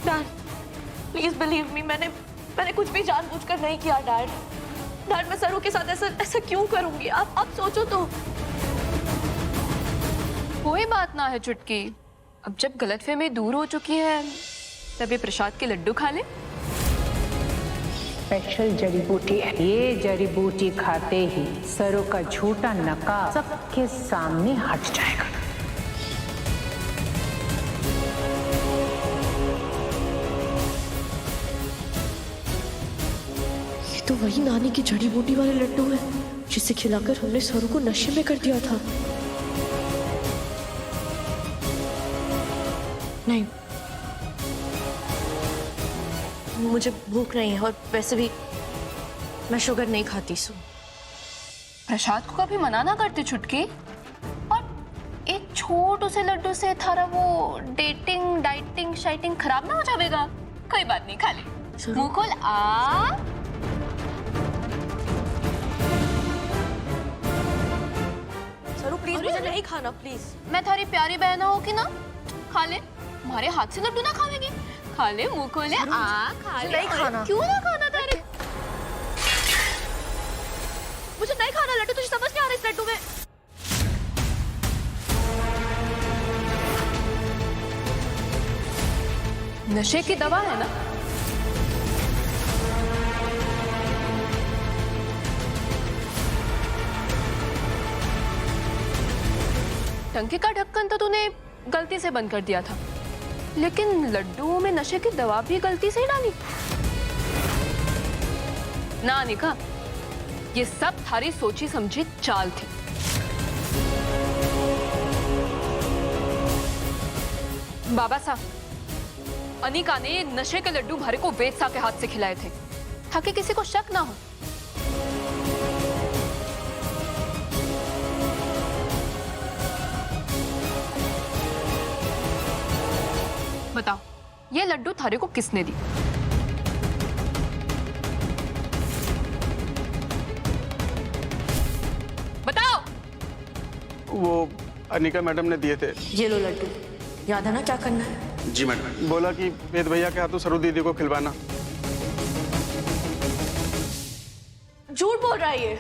Dad please believe me, मैंने कुछ भी जानबूझकर नहीं किया डैड। डैड मैं सरू के साथ ऐसा क्यों करूंगी? आप सोचो तो। कोई बात ना है चुटकी, अब जब गलतफहमी दूर हो चुकी है तब ये प्रसाद के लड्डू खा ले। स्पेशल जड़ी बूटी है। ये जड़ी बूटी खाते ही सरू का झूठा नकाब सबके सामने हट जाएगा। ये तो वही नानी की जड़ी बूटी वाले लड्डू हैं जिसे खिलाकर हमने सरू को नशे में कर दिया था। नहीं, मुझे भूख नहीं है और वैसे भी मैं शुगर नहीं खाती। सो प्रसाद को कभी मना ना करते चुटकी, और एक छोटू से लड्डू से थारा वो डेटिंग डाइटिंग शाइटिंग खराब ना हो जाएगा। कोई बात नहीं, खा ले। मुंह खोल। आ सरू प्लीज मुझे नहीं खाना प्लीज। मैं थारी प्यारी बहन हो कि ना, खा ले। हमारे हाथ से लड्डू ना खावेगी, खा ले। मुंह खोले। खा ले। नहीं खाना। क्यों ना खाना तारे? मुझे नहीं खाना लड्डू, तुझे समझ नहीं आ रहा इस लड्डू में। नशे की दवा है ना। टंकी का ढक्कन तो तूने गलती से बंद कर दिया था, लेकिन लड्डुओं में नशे की दवा भी गलती से ही डाली ना अनिका। ये सब थारी सोची समझी चाल थी। बाबा साहब, अनिका ने नशे के लड्डू भरे को वेद साहब के हाथ से खिलाए थे ताकि किसी को शक ना हो। बताओ, ये लड्डू थारे को किसने दी? बताओ। वो अनिका मैडम ने दिए थे। ये लो लड्डू, याद है ना क्या करना है? जी मैडम। बोला कि वेद भैया के हाथों सरू दीदी को खिलवाना। झूठ बोल रहा है ये।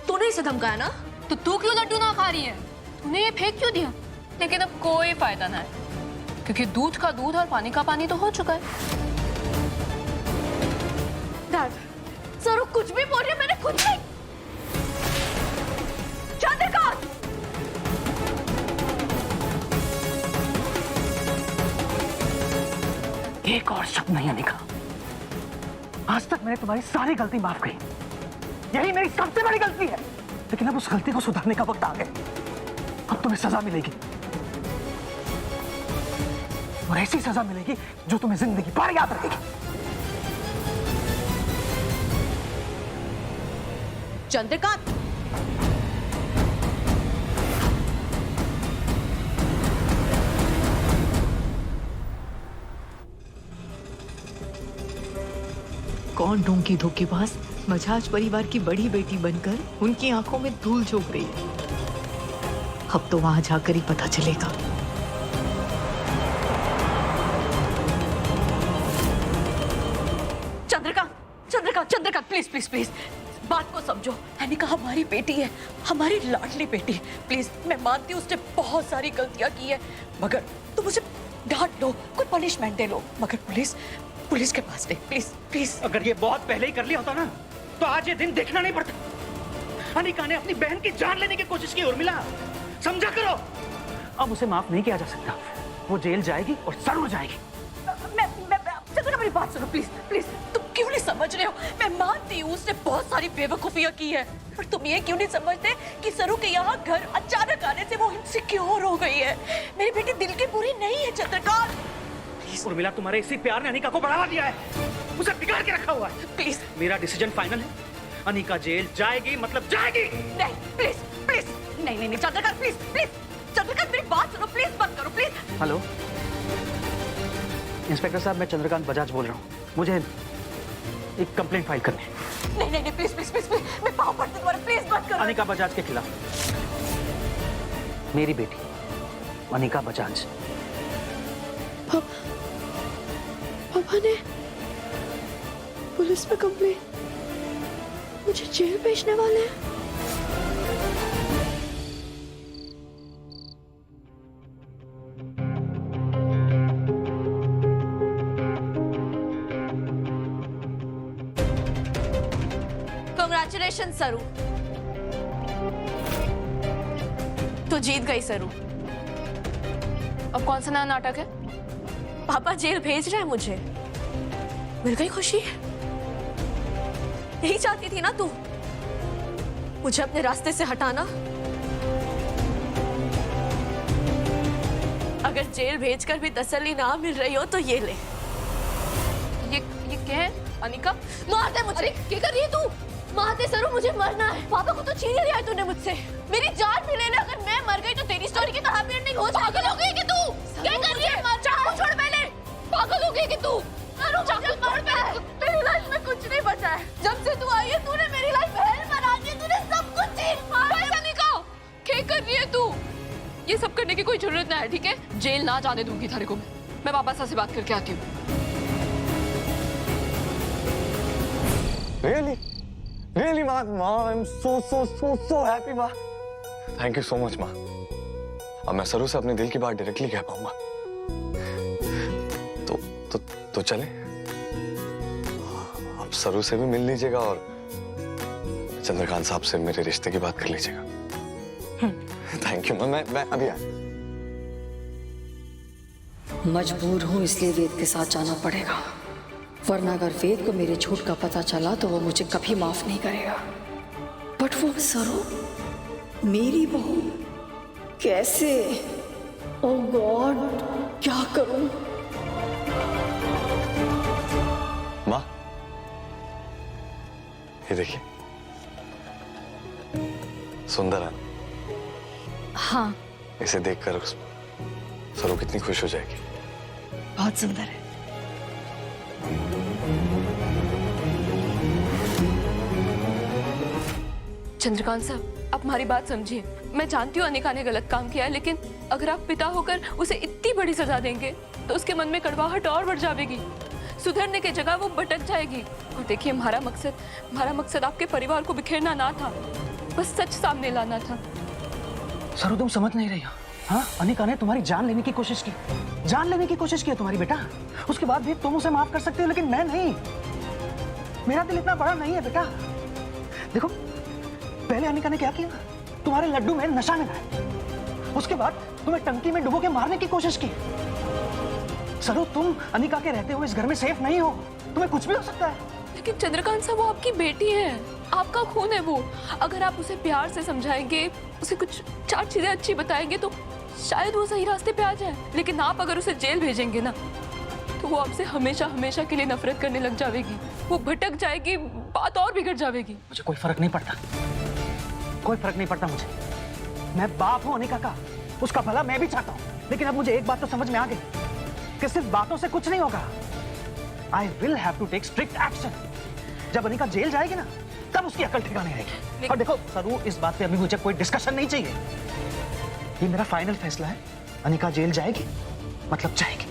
तूने इसे धमकाया ना? तो तू क्यों लड्डू ना खा रही है? तूने ये फेंक क्यों दिया? लेकिन अब कोई फायदा ना है, क्योंकि दूध का दूध और पानी का पानी तो हो चुका है। डैड, सरू कुछ भी बोल रही है, मैंने कुछ नहीं। चंद्रकांत! एक और शब्द नहीं अनिका। आज तक मैंने तुम्हारी सारी गलती माफ की, यही मेरी सबसे बड़ी गलती है, लेकिन अब उस गलती को सुधारने का वक्त आ गया। अब तुम्हें सजा मिलेगी, और ऐसी सजा मिलेगी जो तुम्हें जिंदगी भर याद रखेगी। चंद्रकांत! कौन ढोंगी धोखेबाज बजाज परिवार की बड़ी बेटी बनकर उनकी आंखों में धूल झोंक रही है। अब तो वहां जाकर ही पता चलेगा। चंद्रकांत प्लीज प्लीज प्लीज बात को समझो। अनिका हमारी बेटी है, हमारी लाडली बेटी। प्लीज, मैं मानती हूँ उसने बहुत सारी गलतियां की है, मगर तुम उसे डांट लो, कोई पनिशमेंट दे लो, मगर पुलिस के पास नहीं। Please please. अगर ये बहुत पहले ही कर लिया होता ना, तो आज ये दिन देखना नहीं पड़ता। अनिका ने अपनी बहन की जान लेने की कोशिश की, उर्मिला समझा करो। अब उसे माफ नहीं किया जा सकता। वो जेल जाएगी और जरूर जाएगी। चंद्रकांत मेरी बात सुनो प्लीज प्लीज। तुम क्यों नहीं समझ रहे हो? मैं मानती हूँ उसने बहुत सारी बेवकूफियां की है, पर तुम ये क्यों नहीं समझते कि सरू के यहाँ घर अचानक आने से वो इनसिक्योर हो गई है। मेरी बेटी दिल की बुरी नहीं है चंद्रकांत। उर्मिला, तुम्हारे इसी प्यार ने अनिका को बढ़ावा दिया है, उसे बिगाड़ के रखा हुआ है। प्लीज, मेरा डिसीजन फाइनल है। अनिका जेल जाएगी मतलब जाएगी। नहीं प्लीज प्लीज। नहीं चंद्रकांत प्लीज प्लीज। चंद्रकांत मेरी बात सुनो प्लीज, बंद करो प्लीज। हेलो इंस्पेक्टर साहब, मैं चंद्रकांत बजाज बोल रहा हूँ। मुझे एक कंप्लेंट फाइल करनी है। नहीं प्लीज प्लीज प्लीज प्लीज, मैं पाँव पड़ती तुम्हारे, प्लीज बंद करो। अनिका बजाज के खिलाफ मेरी बेटी अनिका बजाज। पापा ने पुलिस में कंप्लेन, मुझे जेल भेजने वाले हैं। कांग्रेचुलेशन सरू, तू जीत गई सरू। अब कौन सा नया नाटक है? पापा जेल भेज रहे हैं मुझे। मिल गई खुशी। यही चाहती थी ना तू, मुझे अपने रास्ते से हटाना। अगर जेल भेजकर भी तसल्ली ना मिल रही हो तो ये ले। ये क्या है अनिका? मार दे मुझे। क्या कर रही है तू? मार दे सरू, मुझे मरना है। पापा को तो छीन लिया तूने मुझसे। मेरी जान भी ले ले, अगर मैं मर गई तो तेरी स्टोरी की तो हैप्पी एंडिंग हो जाएगी। पागल हो गई कि तू? क्या कर रही है? चाकू छोड़ पहले। पागल हो गई कि तू? चाकू छोड़ पहले। मेरी लाइफ में कुछ नहीं बचा है। जब से तू आई है तूने मेरी लाइफ हेल बना दी। तूने सब कुछ छीन लिया। अनिका, क्या कर रही है तू? ये सब करने की कोई जरूरत ना है, ठीक है? जेल ना जाने दूंगी थारे को मैं पापा से बात करके आती हूँ। Really, Ma, I'm so happy, Ma. Thank you so much, Ma. अब मैं सरू से अपने दिल की बात डायरेक्टली कह पाऊंगा। तो चले। अब सरू से भी मिल लीजिएगा और चंद्रकांत साहब से मेरे रिश्ते की बात कर लीजिएगा। थैंक यू, मैं अभी आया। मजबूर हूँ इसलिए वेद के साथ जाना पड़ेगा, वरना अगर वेद को मेरे झूठ का पता चला तो वो मुझे कभी माफ नहीं करेगा। बट वो सरू मेरी बहू, कैसे? ओह गॉड, क्या करूं? माँ, ये देखिए, सुंदर है। हाँ, इसे देखकर सरू कितनी खुश हो जाएगी। बहुत सुंदर है। चंद्रकांत साहब, आप हमारी बात समझिए। मैं जानती हूँ अनिका ने गलत काम किया है, लेकिन अगर आप पिता होकर उसे इतनी बड़ी सजा देंगे तो उसके मन में कड़वाहट और बढ़ जाएगी। सुधरने की जगह वो भटक जाएगी। और देखिए, हमारा मकसद आपके परिवार को बिखेरना ना था, बस सच सामने लाना था। सरू, तुम समझ नहीं रही हो। हाँ, अनिका ने तुम्हारी जान लेने की कोशिश की। जान लेने की कोशिश की है तुम्हारी बेटा। उसके बाद भी तुम उसे माफ कर सकते हो, लेकिन मैं नहीं। मेरा दिल इतना बड़ा नहीं है बेटा। देखो, पहले अनिका ने क्या किया? तुम्हारे लड्डू में नशा मिलाया। उसके बाद तुम्हें टंकी में डुबो के मारने की कोशिश की। सरू, तुम अनिका के रहते हुए इस घर में सेफ नहीं हो। तुम्हें कुछ भी हो सकता है। लेकिन चंद्रकांत साहब, वो आपकी बेटी है, आपका खून है वो। अगर आप उसे प्यार से समझाएंगे, उसे कुछ 4 चीजें अच्छी बताएंगे तो शायद वो सही रास्ते पे आ जाए। लेकिन आप अगर उसे जेल भेजेंगे ना, तो वो आपसे हमेशा के लिए नफरत करने लग जाएगी। वो भटक जाएगी, बात और बिगड़ जाएगी। मुझे कोई फर्क नहीं पड़ता, कोई फर्क नहीं पड़ता मुझे। मैं बाप हूं अनिका का, उसका भला मैं भी चाहता हूं। लेकिन अब मुझे एक बात तो समझ में आ गई कि सिर्फ बातों से कुछ नहीं होगा। I will have to take strict action. जब अनिका जेल जाएगी ना, तब उसकी अकल ठिकाने आएगी। और देखो सरू, इस बात पे अभी मुझे कोई डिस्कशन नहीं चाहिए। ये मेरा फाइनल फैसला है। अनिका जेल जाएगी मतलब जाएगी।